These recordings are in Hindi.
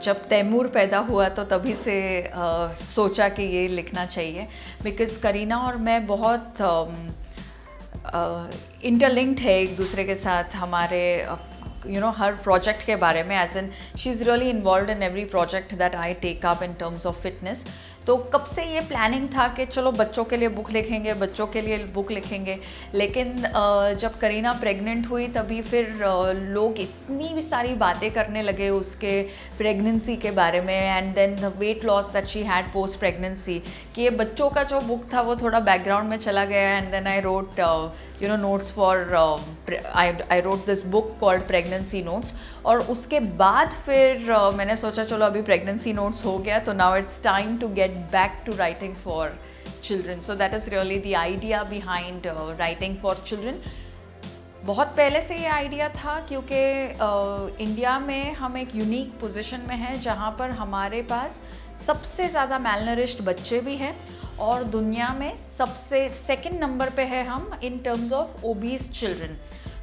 जब तैमूर पैदा हुआ तो तभी से सोचा कि ये लिखना चाहिए, बिकॉज़ करीना और मैं बहुत इंटरलिंक्ड है एक दूसरे के साथ हमारे हर प्रोजेक्ट के बारे में, as an she is really involve in every project that I take up in terms of fitness. तो कब से ये प्लानिंग था कि चलो बच्चों के लिए बुक लिखेंगे, बच्चों के लिए बुक लिखेंगे, लेकिन जब करीना प्रेग्नेंट हुई तभी फिर लोग इतनी भी सारी बातें करने लगे उसके प्रेगनेंसी के बारे में, and then the weight loss that she had post pregnancy, कि ये बच्चों का जो बुक था वो थोड़ा बैकग्राउंड में चला गया। And then I wrote notes for I wrote this book called pregnancy notes, और उसके बाद फिर मैंने सोचा चलो अभी प्रेगनेंसी नोट्स हो गया तो now it's time to get back to writing for children. So that is really the idea behind writing for children. बहुत पहले से ये आइडिया था क्योंकि इंडिया में हम एक यूनिक पोजीशन में हैं जहाँ पर हमारे पास सबसे ज़्यादा malnourished बच्चे भी हैं और दुनिया में सबसे सेकंड नंबर पे है हम इन टर्म्स ऑफ ओबीज चिल्ड्रन।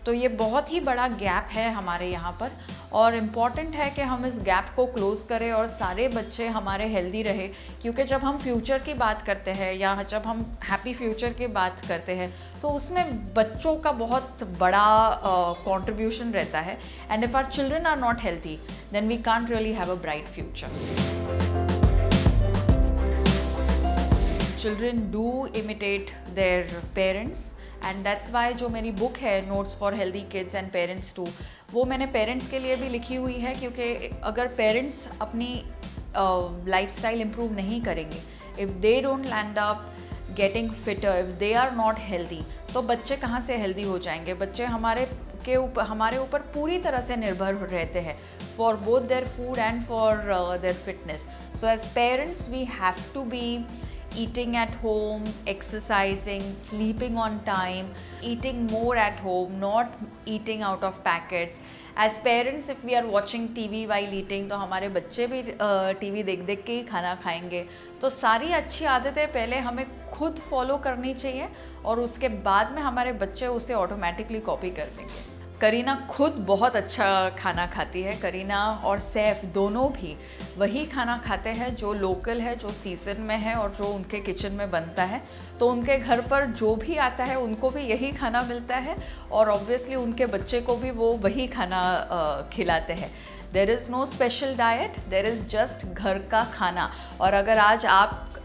तो ये बहुत ही बड़ा गैप है हमारे यहाँ पर, और इम्पॉर्टेंट है कि हम इस गैप को क्लोज़ करें और सारे बच्चे हमारे हेल्दी रहे, क्योंकि जब हम फ्यूचर की बात करते हैं या जब हम हैप्पी फ्यूचर की बात करते हैं तो उसमें बच्चों का बहुत बड़ा कंट्रीब्यूशन रहता है। And if our children are not healthy then we can't really have a bright future. Children do imitate their parents, and that's why जो मेरी बुक है notes for healthy kids and parents too, वो मैंने पेरेंट्स के लिए भी लिखी हुई है, क्योंकि अगर पेरेंट्स अपनी लाइफस्टाइल इम्प्रूव नहीं करेंगे, if they don't land up getting fitter, if they are not healthy, तो बच्चे कहाँ से हेल्दी हो जाएंगे। बच्चे हमारे ऊपर पूरी तरह से निर्भर रहते हैं for both their food and for their fitness. So as parents we have to be eating at home, exercising, sleeping on time, eating more at home, not eating out of packets. As parents, if we are watching TV while eating, तो हमारे बच्चे भी TV देख देख के ही खाना खाएंगे। तो सारी अच्छी आदतें पहले हमें खुद फॉलो करनी चाहिए और उसके बाद में हमारे बच्चे उसे ऑटोमेटिकली कॉपी कर देंगे। करीना खुद बहुत अच्छा खाना खाती है। करीना और सैफ दोनों भी वही खाना खाते हैं जो लोकल है, जो सीज़न में है और जो उनके किचन में बनता है। तो उनके घर पर जो भी आता है उनको भी यही खाना मिलता है और ऑब्वियसली उनके बच्चे को भी वो वही खाना खिलाते हैं। There is no special diet, there is just घर का खाना। और अगर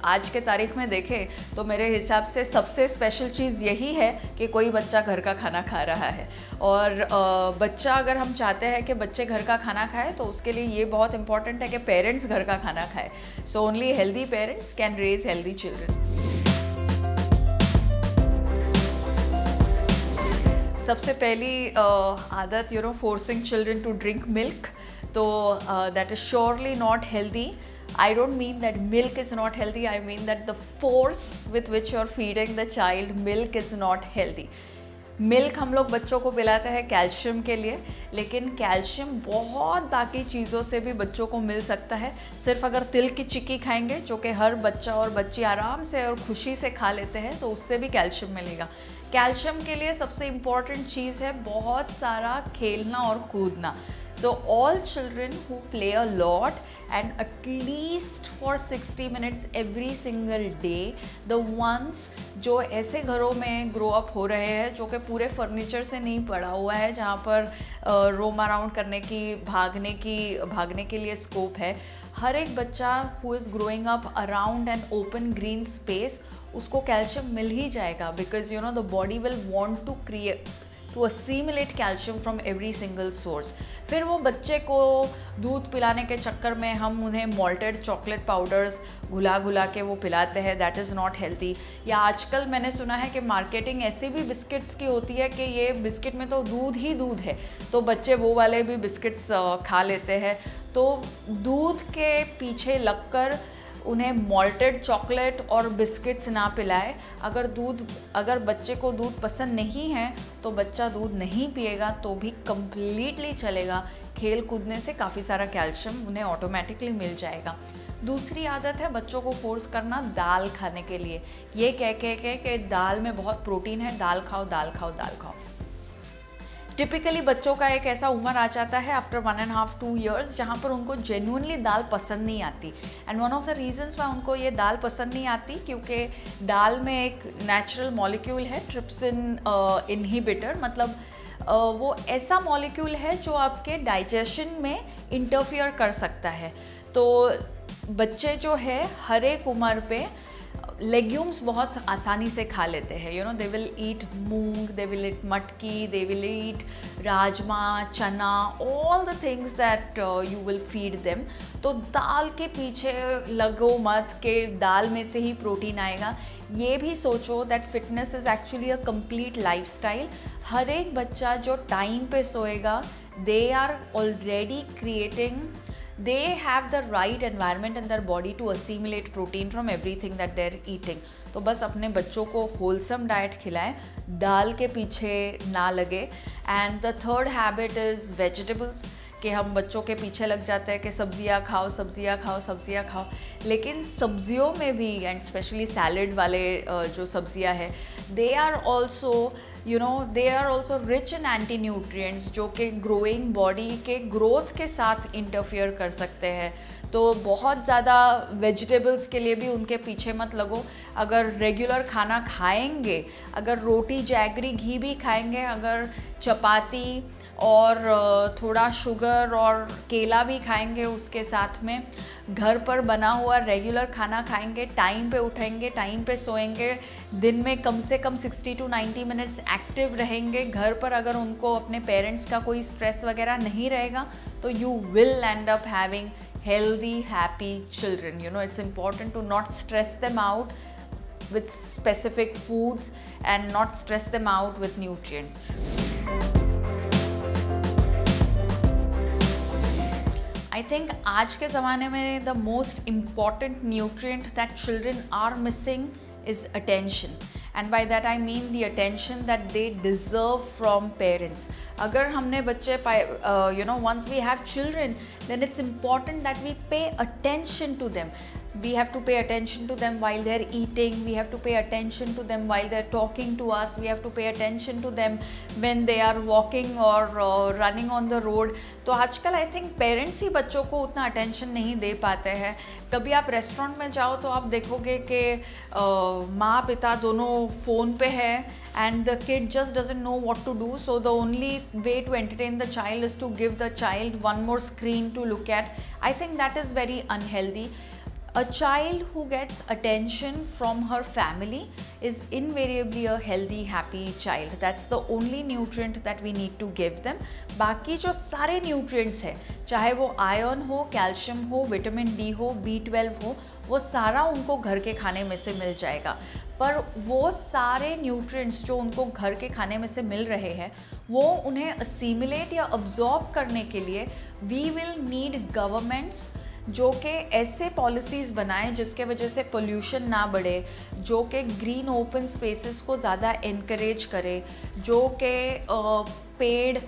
आज के तारीख में देखें तो मेरे हिसाब से सबसे स्पेशल चीज़ यही है कि कोई बच्चा घर का खाना खा रहा है। और बच्चा अगर हम चाहते हैं कि बच्चे घर का खाना खाए तो उसके लिए ये बहुत इंपॉर्टेंट है कि पेरेंट्स घर का खाना खाए। So only healthy parents can raise healthy children. सबसे पहली आदत forcing children to drink milk, तो that is surely not healthy. I don't mean that milk is not healthy, I mean that the force with which you're feeding the child milk is not healthy. Milk हम लोग बच्चों को पिलाते हैं कैल्शियम के लिए, लेकिन कैल्शियम बहुत बाकी चीज़ों से भी बच्चों को मिल सकता है। सिर्फ अगर तिल की चिक्की खाएंगे, जो कि हर बच्चा और बच्ची आराम से और खुशी से खा लेते हैं, तो उससे भी कैल्शियम मिलेगा। कैल्शियम के लिए सबसे इम्पॉर्टेंट चीज़ है बहुत सारा खेलना और कूदना। So all children who play a lot and at least for 60 minutes every single day, the ones जो ऐसे घरों में ग्रो अप हो रहे हैं जो कि पूरे फर्नीचर से नहीं पड़ा हुआ है, जहाँ पर रोम अराउंड करने की भागने के लिए स्कोप है, हर एक बच्चा who is growing up around an open green space, उसको कैल्शियम मिल ही जाएगा, because the body will want to assimilate calcium from every single source। फिर वो बच्चे को दूध पिलाने के चक्कर में हम उन्हें मॉल्टेड चॉकलेट पाउडर्स घुला के वो पिलाते हैं, दैट इज़ नॉट हेल्दी। या आजकल मैंने सुना है कि मार्केटिंग ऐसी भी बिस्किट्स की होती है कि ये बिस्किट में तो दूध ही दूध है, तो बच्चे वो वाले भी बिस्किट्स खा लेते हैं। तो दूध के पीछे लगकर उन्हें मॉल्टेड चॉकलेट और बिस्किट्स ना पिलाए। अगर बच्चे को दूध पसंद नहीं है तो बच्चा दूध नहीं पिएगा तो भी कम्प्लीटली चलेगा। खेल कूदने से काफ़ी सारा कैल्शियम उन्हें ऑटोमेटिकली मिल जाएगा। दूसरी आदत है बच्चों को फोर्स करना दाल खाने के लिए, ये कह के कि दाल में बहुत प्रोटीन है, दाल खाओ दाल खाओ दाल खाओ। टिपिकली बच्चों का एक ऐसा उम्र आ जाता है आफ्टर 1.5-2 years जहाँ पर उनको जेन्युइनली दाल पसंद नहीं आती। And one of the reasons Y उनको ये दाल पसंद नहीं आती क्योंकि दाल में एक नेचुरल मॉलिक्यूल है ट्रिप्सिन इनहिबिटर, मतलब वो ऐसा मॉलिक्यूल है जो आपके डाइजेशन में इंटरफियर कर सकता है। तो बच्चे जो है हर एक उम्र पे लेग्यूम्स बहुत आसानी से खा लेते हैं। You know, they will eat moong, they will eat मटकी, दे विल ईट राजमा, चना, all the things that you will feed them. तो दाल के पीछे लगो मत कि दाल में से ही प्रोटीन आएगा। ये भी सोचो that fitness is actually a complete lifestyle. हर एक बच्चा जो टाइम पे सोएगा, they are already creating, they have the right environment in their body to assimilate protein from everything that they're eating. तो बस अपने बच्चों को होलसम डाइट खिलाएं, दाल के पीछे ना लगे। And the third habit is vegetables, कि हम बच्चों के पीछे लग जाते हैं कि सब्जियां खाओ, सब्जियां खाओ, सब्जियां खाओ, लेकिन सब्जियों में भी एंड स्पेशली सैलड वाले जो सब्जियां हैं, they are also they are also rich in anti nutrients जो कि ग्रोइंग बॉडी के ग्रोथ के साथ इंटरफियर कर सकते हैं। तो बहुत ज़्यादा वेजिटेबल्स के लिए भी उनके पीछे मत लगो। अगर रेगुलर खाना खाएंगे, अगर रोटी जैगरी घी भी खाएंगे, अगर चपाती और थोड़ा शुगर और केला भी खाएंगे उसके साथ में, घर पर बना हुआ रेगुलर खाना खाएंगे, टाइम पे उठेंगे, टाइम पे सोएंगे, दिन में कम से कम 60 to 90 मिनट्स एक्टिव रहेंगे घर पर, अगर उनको अपने पेरेंट्स का कोई स्ट्रेस वगैरह नहीं रहेगा, तो you will and up having healthy, happy children. You know, it's important to not stress them out with specific foods and not stress them out with nutrients. I think आज के ज़माने में the most important nutrient that children are missing is attention. And by that I mean the attention that they deserve from parents. अगर हमने बच्चे once we have children, then it's important that we pay attention to them. We have to pay attention to them while they're eating, we have to pay attention to them while they're talking to us, we have to pay attention to them when they are walking or running on the road. तो आजकल आई थिंक पेरेंट्स ही बच्चों को उतना अटेंशन नहीं दे पाते हैं। कभी आप रेस्टोरेंट में जाओ तो आप देखोगे कि माँ पिता दोनों फ़ोन पे है and the kid just doesn't know what to do, so the only way to entertain the child is to give the child one more screen to look at. I think that is very unhealthy. A child who gets attention from her family is invariably a healthy, happy child. That's the only nutrient that we need to give them. बाकी जो सारे nutrients हैं, चाहे वो आयरन हो, कैल्शियम हो, विटामिन डी हो, B12 हो, वो सारा उनको घर के खाने में से मिल जाएगा। पर वो सारे न्यूट्रिएंट्स जो उनको घर के खाने में से मिल रहे हैं, वो उन्हें असीमिलेट या अब्जॉर्ब करने के लिए वी विल नीड गवर्नमेंट्स जो कि ऐसे पॉलिसीज़ बनाएं जिसके वजह से पोल्यूशन ना बढ़े, जो कि ग्रीन ओपन स्पेसेस को ज़्यादा इनकरेज करे, जो कि पेड़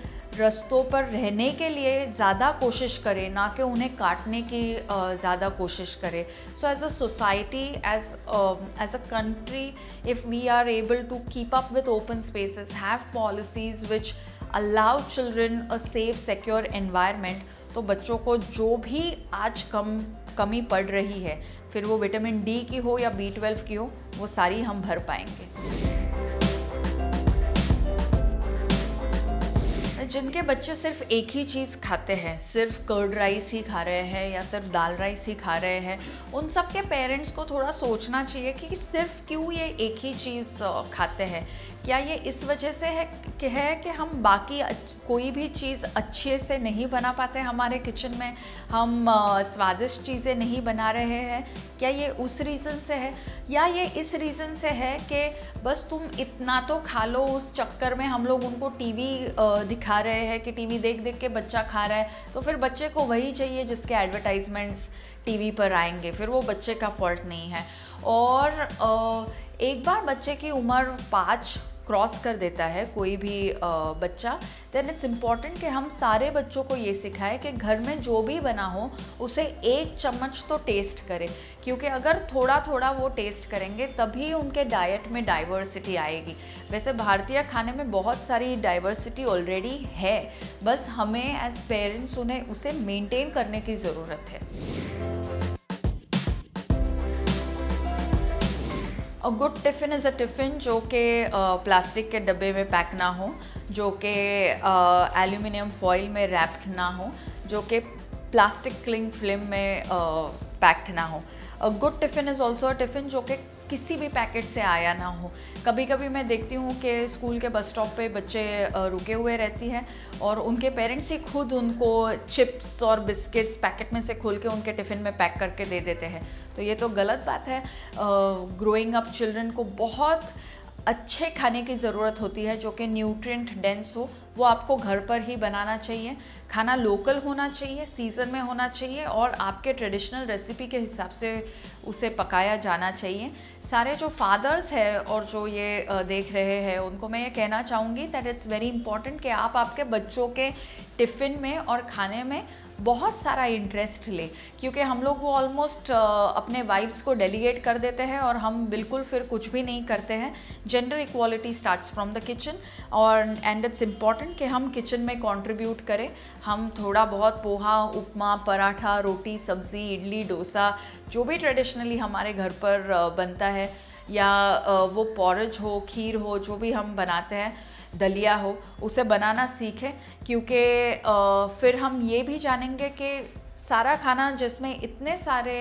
रस्तों पर रहने के लिए ज़्यादा कोशिश करे, ना कि उन्हें काटने की ज़्यादा कोशिश करे। So as a society, as a country, if we are able to keep up with open spaces, have policies which allow children a safe secure environment, तो बच्चों को जो भी आज कमी पड़ रही है, फिर वो विटामिन डी की हो या B12 की हो, वो सारी हम भर पाएंगे। जिनके बच्चे सिर्फ एक ही चीज़ खाते हैं, सिर्फ कर्ड राइस ही खा रहे हैं या सिर्फ दाल राइस ही खा रहे हैं, उन सब के पेरेंट्स को थोड़ा सोचना चाहिए कि सिर्फ क्यों ये एक ही चीज़ खाते हैं। क्या ये इस वजह से है कि हम बाकी कोई भी चीज़ अच्छे से नहीं बना पाते हमारे किचन में, हम स्वादिष्ट चीज़ें नहीं बना रहे हैं? क्या ये उस रीज़न से है, या ये इस रीज़न से है कि बस तुम इतना तो खा लो, उस चक्कर में हम लोग उनको टीवी दिखा रहे हैं कि टीवी देख देख के बच्चा खा रहा है, तो फिर बच्चे को वही चाहिए जिसके एडवर्टाइजमेंट्स टीवी पर आएंगे, फिर वो बच्चे का फॉल्ट नहीं है। और एक बार बच्चे की उम्र 5 क्रॉस कर देता है कोई भी बच्चा, देन इट्स इम्पॉर्टेंट कि हम सारे बच्चों को ये सिखाएं कि घर में जो भी बना हो उसे 1 चम्मच तो टेस्ट करें, क्योंकि अगर थोड़ा थोड़ा वो टेस्ट करेंगे तभी उनके डाइट में डाइवर्सिटी आएगी। वैसे भारतीय खाने में बहुत सारी डाइवर्सिटी ऑलरेडी है, बस हमें एज पेरेंट्स उन्हें उसे मेंटेन करने की ज़रूरत है। A good tiffin is a tiffin जो कि प्लास्टिक के डब्बे में पैक ना हो, जो कि एल्यूमिनियम फॉइल में रैप्ड ना हो, जो कि प्लास्टिक क्लिंग फिल्म में पैक्ड ना हो। A good tiffin is also a tiffin जो कि किसी भी पैकेट से आया ना हो। कभी कभी मैं देखती हूँ कि स्कूल के बस स्टॉप पे बच्चे रुके हुए रहती हैं और उनके पेरेंट्स ही खुद उनको चिप्स और बिस्किट्स पैकेट में से खोल के उनके टिफ़िन में पैक करके दे देते हैं। तो ये तो गलत बात है। ग्रोइंग अप चिल्ड्रन को बहुत अच्छे खाने की ज़रूरत होती है जो कि न्यूट्रिएंट डेंस हो। वो आपको घर पर ही बनाना चाहिए। खाना लोकल होना चाहिए, सीज़न में होना चाहिए और आपके ट्रेडिशनल रेसिपी के हिसाब से उसे पकाया जाना चाहिए। सारे जो फादर्स हैं और जो ये देख रहे हैं उनको मैं ये कहना चाहूँगी दैट इट्स वेरी इंपॉर्टेंट कि आप आपके बच्चों के टिफ़िन में और खाने में बहुत सारा इंटरेस्ट ले, क्योंकि हम लोग वो ऑलमोस्ट अपने वाइफ्स को डेलीगेट कर देते हैं और हम बिल्कुल फिर कुछ भी नहीं करते हैं। Gender equality starts from the kitchen और एंड इट्स इम्पॉर्टेंट कि हम किचन में कंट्रीब्यूट करें। हम थोड़ा बहुत पोहा, उपमा, पराठा, रोटी, सब्ज़ी, इडली, डोसा जो भी ट्रेडिशनली हमारे घर पर बनता है, या वो पॉरेज हो, खीर हो, जो भी हम बनाते हैं, दलिया हो, उसे बनाना सीखें। क्योंकि फिर हम ये भी जानेंगे कि सारा खाना जिसमें इतने सारे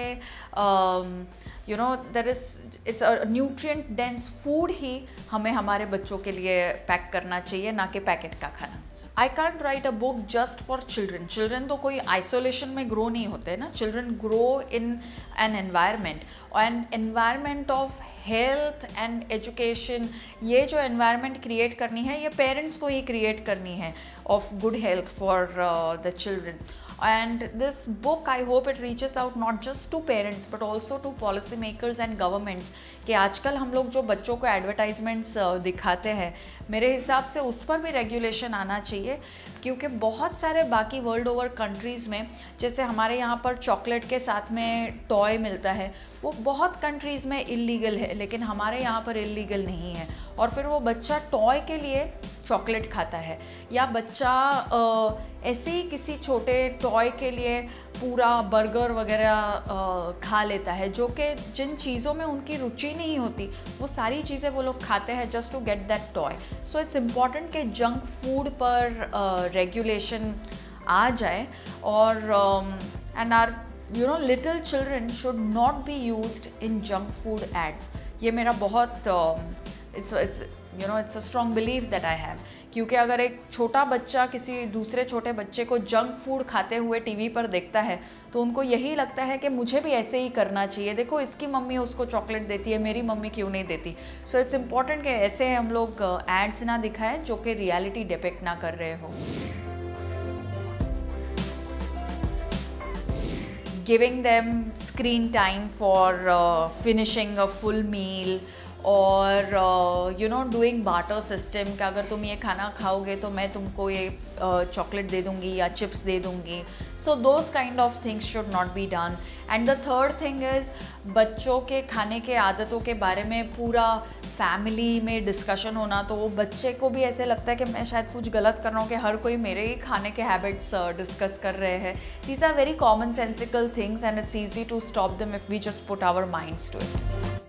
it's a nutrient dense food ही हमें हमारे बच्चों के लिए पैक करना चाहिए, ना कि पैकेट का खाना। I can't right a book just for children. Children तो कोई आइसोलेशन में ग्रो नहीं होते ना। Children grow in an environment of health and education. ये जो एनवायरनमेंट क्रिएट करनी है ये पेरेंट्स को ही क्रिएट करनी है of good health for the children. And this book, I hope it reaches out not just to parents but also to policy makers and governments, कि आजकल हम लोग जो बच्चों को एडवर्टाइजमेंट्स दिखाते हैं, मेरे हिसाब से उस पर भी रेगुलेशन आना चाहिए। क्योंकि बहुत सारे बाकी वर्ल्ड ओवर कंट्रीज़ में, जैसे हमारे यहाँ पर चॉकलेट के साथ में टॉय मिलता है, वो बहुत कंट्रीज़ में इलीगल है, लेकिन हमारे यहाँ पर इलीगल नहीं है। और फिर वो बच्चा टॉय के लिए चॉकलेट खाता है, या बच्चा ऐसे ही किसी छोटे टॉय के लिए पूरा बर्गर वगैरह खा लेता है, जो कि जिन चीज़ों में उनकी रुचि नहीं होती वो सारी चीज़ें वो लोग खाते हैं just to get that toy. So it's important कि जंक फूड पर रेगुलेशन आ जाए और and are little children should not be used in junk food ads. ये मेरा बहुत it's a strong believe that I have. क्योंकि अगर एक छोटा बच्चा किसी दूसरे छोटे बच्चे को जंक फूड खाते हुए टीवी पर देखता है तो उनको यही लगता है कि मुझे भी ऐसे ही करना चाहिए, देखो इसकी मम्मी उसको चॉकलेट देती है, मेरी मम्मी क्यों नहीं देती। सो इट्स इम्पॉर्टेंट कि ऐसे हम लोग एड्स ना दिखाएं जो कि रियलिटी डिपिक्ट ना कर रहे हो। Giving them screen time for finishing a full meal और डूइंग बार्टर सिस्टम कि अगर तुम ये खाना खाओगे तो मैं तुमको ये चॉकलेट दे दूँगी या चिप्स दे दूँगी। So those kind of things should not be done. And the third thing is बच्चों के खाने के आदतों के बारे में पूरा फैमिली में डिस्कशन होना, तो वो बच्चे को भी ऐसे लगता है कि मैं शायद कुछ गलत कर रहा हूँ कि हर कोई मेरे ही खाने के हैबिट्स डिस्कस कर रहे हैं। These are very common sensical things and it's easy to stop them if we just put our minds to it.